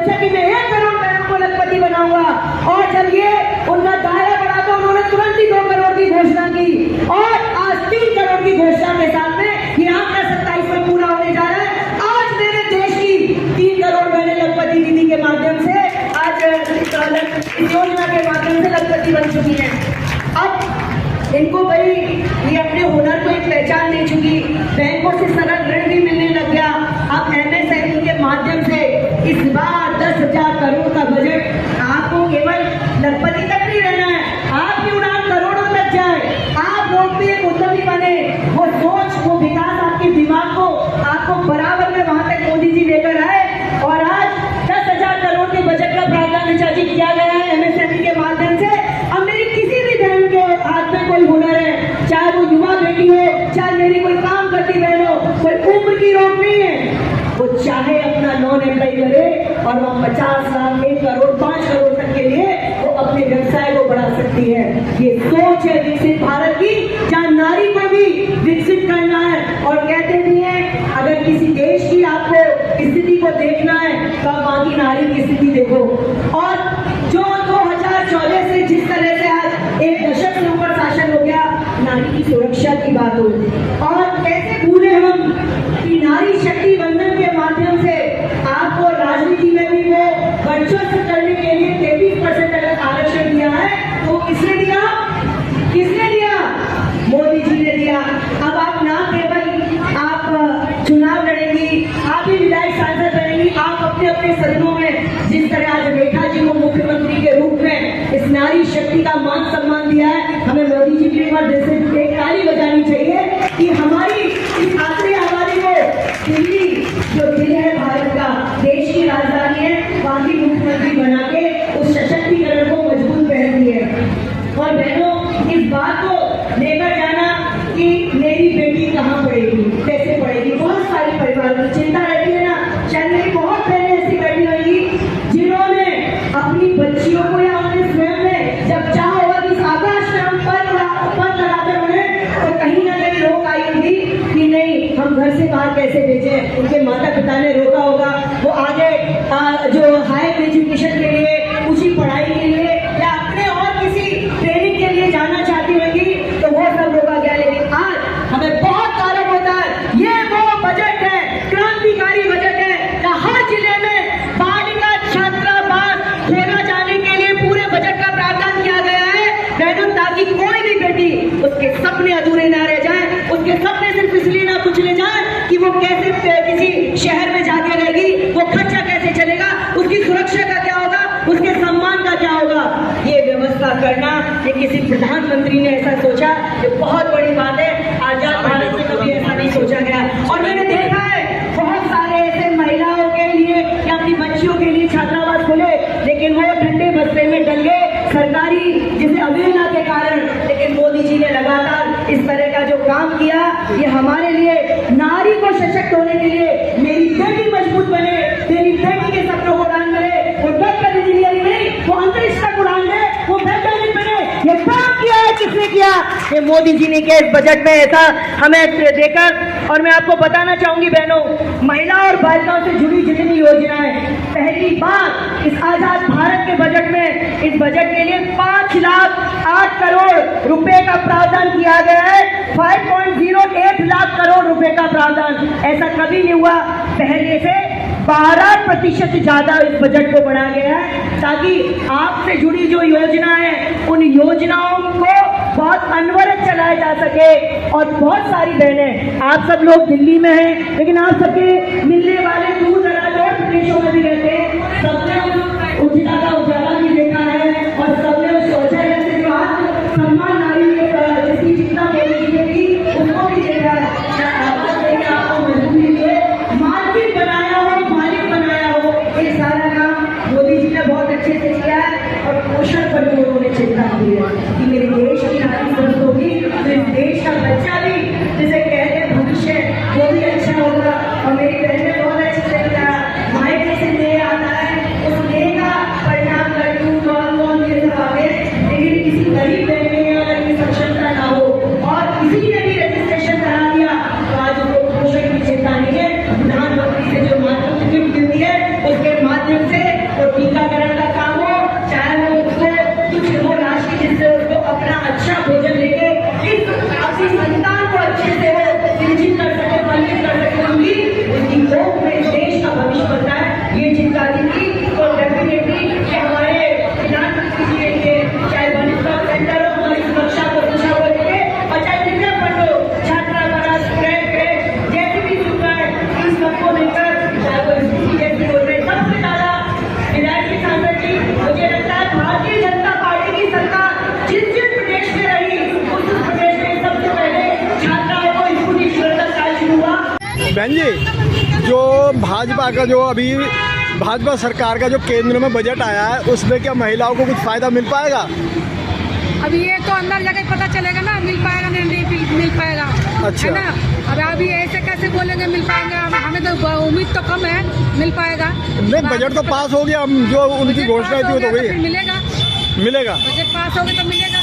सोचा कि मैं 1 करोड़ बहनों को लखपति बनाऊंगा, और जब ये उनका दायरा बढ़ा तो उन्होंने तुरंत ही 2 करोड़ की घोषणा की, और आज 3 करोड़ की घोषणा के साथ में ये आंकड़ा 27 में पूरा होने जा रहा है। आज मेरे देश की 3 करोड़ बहनें लखपति दीदी के माध्यम से आज इस योजना के माध्यम से लखपति बन चुकी है। अब इनको भाई ये अपने हुनर को एक पहचान दे चुकी, बैंकों से सरल ऋण भी मिलने लग गया। अब MSME के माध्यम से इस बार 10,000 करोड़ का बजट, आपको केवल लखपति तक नहीं रहना है, आपकी उड़ान करोड़ों तक जाए, आप लोग भी एक उद्यमी बने, वो सोच वो विकास आपके दिमाग को आपको बराबर में वहां तक मोदी जी लेकर आए। और आज 10,000 करोड़ के बजट का प्रावधान चाची किया गया है MSME के माध्यम से। अब मेरी किसी भी बहन के हाथ में कोई हुनर है, चाहे वो युवा बेटी हो, चाहे मेरी कोई काम करती बहन हो, कोई उम्र की रोक नहीं है, वो चाहे अपना नॉन एम्प्लॉय करे और वो 50 लाख 1 करोड़ 5 करोड़ तक के लिए वो अपने व्यवसाय को बढ़ा सकती है। ये सोच है विकसित भारत की, जहाँ नारी को भी विकसित करना है। और कहते भी हैं अगर किसी देश की आपको स्थिति को देखना है तो आप वहां की नारी की स्थिति देखो। और जो 2014 से जिस तरह से आज 1 दशक से ऊपर शासन हो गया, नारी की सुरक्षा की बात हो, और कैसे भूले हम कि नारी शक्ति बंधन के माध्यम से आपको राजनीति में भी वो वर्चस्व करने के लिए 33% अगर आरक्षण दिया है, तो किसने दिया? किसने दिया? मोदी जी ने दिया। अब आप ना केवल आप चुनाव लड़ेंगी, आप भी विधायक सांसद बनेंगी, आप अपने अपने सदनों में जिस तरह आज रेखा जी को मुख्यमंत्री के रूप में इस नारी शक्ति का मान सम्मान दिया है, हमें मोदी जी की एक बार जैसे एक ताली बजानी चाहिए कि हमारी इस आखिरी आबादी को दिल्ली, जो दिल है भारत का, देश की राजधानी है, वहां की मुख्यमंत्री बना के उस सशक्तिकरण को मजबूत कर दी है। और बहनों, इस बात को लेकर जाना कि मेरी बेटी कहाँ पढ़ेगी, कैसे पढ़ेगी, बहुत सारी परिवारों की चिंता रहती है ना। शायद मेरी बहुत बहनें ऐसी बैठी होंगी जिन्होंने अपनी बच्चियों को या अपने स्वयं में जब चाह होगा कि आकाश में हम पर लगाते उन्हें, तो कहीं ना कहीं रोक आई होगी कि नहीं, हम घर से बाहर कैसे भेजें। उनके माता पिता ने रोका होगा, वो आगे जो हायर एजुकेशन के लिए, ऊंची पढ़ाई के लिए या अपने और किसी ट्रेनिंग के लिए जाना चाहती होगी, तो वो सब रोका गया। लेकिन आज हमें बहुत कारण होता है, ये वो बजट है, क्रांतिकारी बजट है, हर जिले में बालिका छात्रावास खोला जाने के लिए पूरे बजट का प्रावधान किया गया है बहनों, ताकि कोई भी बेटी उसके सपने अधूरे ना रह जाए, उसके सपने सिर्फ इसलिए ना कुचले जाए कि वो कैसे किसी शहर में जाके रहेगी, वो खर्चा कैसे चलेगा, उसकी सुरक्षा का क्या होगा, उसके सम्मान का क्या होगा। ये व्यवस्था करना, ये किसी प्रधानमंत्री ने ऐसा सोचा, ये बहुत बड़ी बात है। आजाद भारत में कभी ऐसा नहीं सोचा गया। और मैंने देखा है बहुत सारे ऐसे महिलाओं के लिए या अपनी बच्चियों के लिए छात्रावास खोले, लेकिन वो ठंडे बस्ते में डल गए सरकारी जैसे अवहेलना के कारण। लेकिन मोदी जी ने लगातार इस तरह का जो काम किया, ये हमारे लिए नारी को सशक्त होने के लिए, मेरी बेटी मजबूत बने, मेरी बेटी के सपनों को उड़ान करे, वो डॉक्टर इंजीनियरिंग नहीं, वो अंतरिक्ष तक उड़ान दे, वो वैज्ञानिक बने। ये काम किया है किसने किया? ये मोदी जी ने किया। इस बजट में ऐसा हमें देकर, और मैं आपको बताना चाहूंगी बहनों, महिला और बालिकाओं से जुड़ी जितनी योजनाएं, पहली बार इस आजाद भारत के बजट में, इस बजट के लिए 5,08 करोड़ रुपए का प्रावधान किया गया है। 5.08 लाख करोड़ रुपए का प्रावधान, ऐसा कभी नहीं हुआ। पहले से 12% ज्यादा इस बजट को बढ़ा गया है, ताकि आपसे जुड़ी जो योजना है, उन योजनाओं को बहुत अनवरत चलाया जा सके। और बहुत सारी बहनें, आप सब लोग दिल्ली में हैं, लेकिन आप सबके मिलने वाले दूर दराज और प्रदेशों में भी रहते हैं। सबने उज्ज्वला का उजाला भी देखा है, और सबने उस शौचालय से जो सम्मान नारी जिसकी चिंता मोदी जी ने की, उसको भी देखा है। आपको मजबूरी है, मार्केट बनाया हो, मालिक बनाया हो, ये सारा काम मोदी जी ने बहुत अच्छे से किया है। और पोषण पर भी उन्होंने चिंता की है कि मेरे देश की नारी स्वस्थ होगी, मेरे देश का बच्चा भी जिसे कहते हैं भविष्य, वो भी अच्छा होगा। और मेरी बहन ने बहुत अच्छे से किया, मायके से ले आता है, उस ले का परिणाम लड्डू कौन ये सब आगे। लेकिन किसी गरीब बहन में अगर ये सक्षमता ना हो और किसी ने भी रजिस्ट्रेशन करा दिया, तो आज उनको पोषण की चिंता नहीं है। प्रधानमंत्री से जो मातृत्व गिफ्ट मिलती है, उसके माध्यम से बहन जी, जो भाजपा का जो अभी भाजपा सरकार का जो केंद्र में बजट आया है, उसमें क्या महिलाओं को कुछ फायदा मिल पाएगा? अभी ये तो अंदर जाके पता चलेगा ना, मिल पाएगा नहीं मिल पाएगा। अच्छा। है ना। अब अभी ऐसे कैसे बोलेंगे मिल पाएगा, हमें तो उम्मीद तो कम है मिल पाएगा। नहीं, बजट तो पास हो गया, जो उनकी घोषणा थी वो तो फिर गई। मिलेगा, मिलेगा, बजट पास हो गया तो मिलेगा।